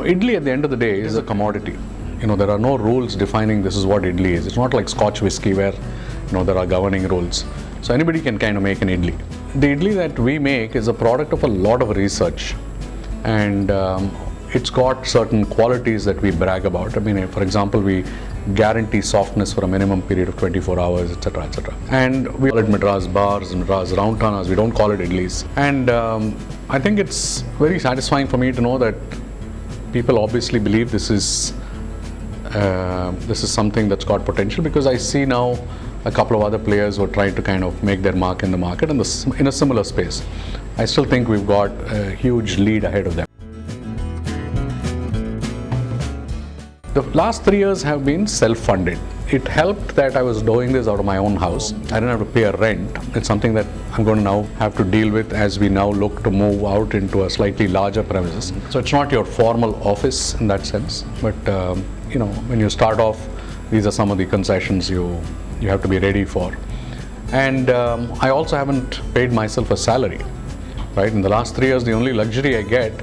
idli at the end of the day is a commodity. There are no rules defining this is what idli is. It's not like Scotch whiskey where, there are governing rules. So anybody can kind of make an idli. The idli that we make is a product of a lot of research, and it's got certain qualities that we brag about. I mean, for example, we guarantee softness for a minimum period of 24 hours, etc., etc. And we call it Madras bars, Madras round tanas. We don't call it idlis. And I think it's very satisfying for me to know that people obviously believe this is something that's got potential, because I see now a couple of other players who are trying to kind of make their mark in the market in a similar space. I still think we've got a huge lead ahead of them. The last 3 years have been self-funded. It helped that I was doing this out of my own house. I didn't have to pay a rent. It's something that I'm going to now have to deal with as we now look to move out into a slightly larger premises. So it's not your formal office in that sense, but when you start off, these are some of the concessions you have to be ready for. And I also haven't paid myself a salary, right? In the last 3 years, the only luxury I get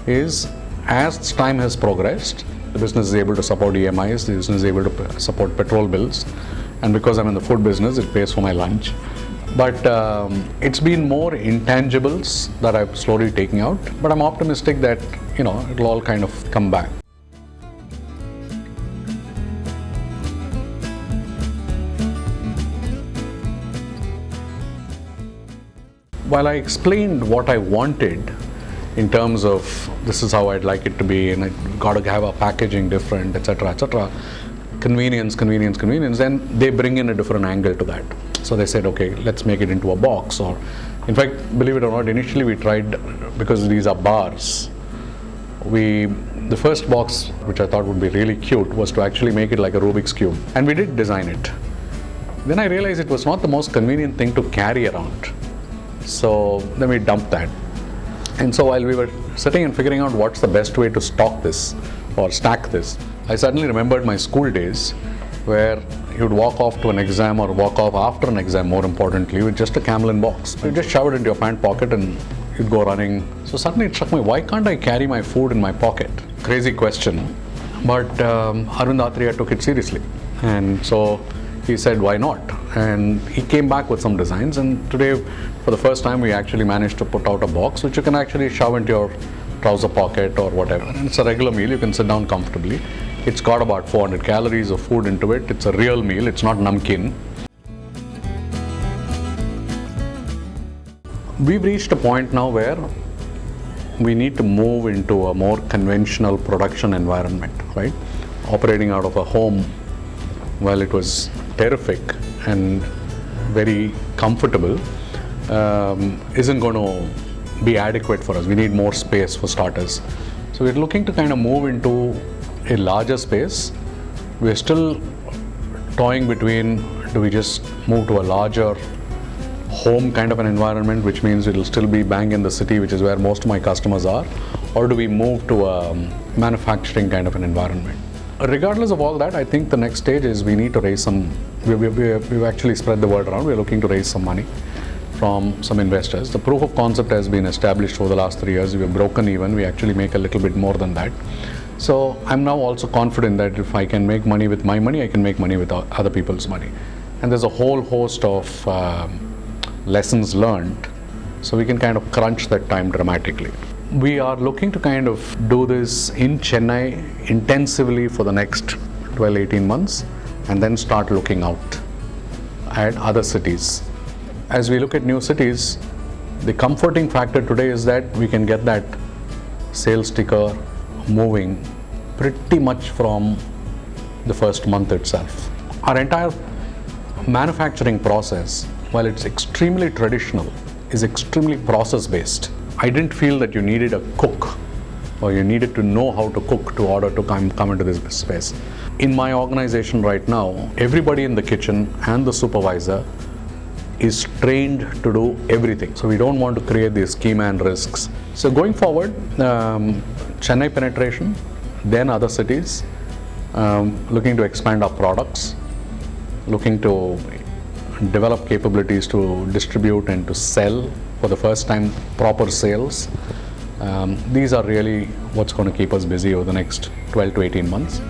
is, as time has progressed, the business is able to support EMIs, the business is able to support petrol bills, and because I'm in the food business, it pays for my lunch. But it's been more intangibles that I'm slowly taking out, but I'm optimistic that, it'll all kind of come back. While I explained what I wanted in terms of this is how I'd like it to be, and I've got to have a packaging different, etc., convenience, then they bring in a different angle to that. So they said, okay, let's make it into a box. Or, in fact, believe it or not, initially we tried, because these are bars, the first box, which I thought would be really cute, was to actually make it like a Rubik's Cube. And we did design it. Then I realized it was not the most convenient thing to carry around. So then we dumped that. And so while we were sitting and figuring out what's the best way to stock this or stack this, I suddenly remembered my school days where you'd walk off to an exam or walk off after an exam, more importantly, with just a Camlin box. You just shove it into your pant pocket and you'd go running. So suddenly it struck me, why can't I carry my food in my pocket? Crazy question. But Arvind Athreya took it seriously. And so he said, why not? And he came back with some designs, and today, for the first time, we actually managed to put out a box which you can actually shove into your trouser pocket or whatever. And it's a regular meal, you can sit down comfortably. It's got about 400 calories of food into it. It's a real meal, it's not namkeen. We've reached a point now where we need to move into a more conventional production environment, right? Operating out of a home, while it was terrific and very comfortable, isn't going to be adequate for us. We need more space for starters. So we're looking to kind of move into a larger space. We're still toying between, do we just move to a larger home kind of an environment, which means it'll still be bang in the city, which is where most of my customers are, or do we move to a manufacturing kind of an environment? Regardless of all that, I think the next stage is we need to raise some, we've actually spread the word around, we're looking to raise some money from some investors. The proof of concept has been established over the last 3 years. We've broken even, we actually make a little bit more than that. So I'm now also confident that if I can make money with my money, I can make money with other people's money. And there's a whole host of lessons learned, so we can kind of crunch that time dramatically. We are looking to kind of do this in Chennai intensively for the next 12-18 months, and then start looking out at other cities. As we look at new cities, the comforting factor today is that we can get that sales ticker moving pretty much from the first month itself. Our entire manufacturing process, while it's extremely traditional, is extremely process-based. I didn't feel that you needed a cook or you needed to know how to cook to order to come into this space. In my organization right now, everybody in the kitchen and the supervisor is trained to do everything. So we don't want to create these key man risks. So going forward, Chennai penetration, then other cities, looking to expand our products, looking to develop capabilities to distribute and to sell for the first time, proper sales, These are really what's going to keep us busy over the next 12 to 18 months.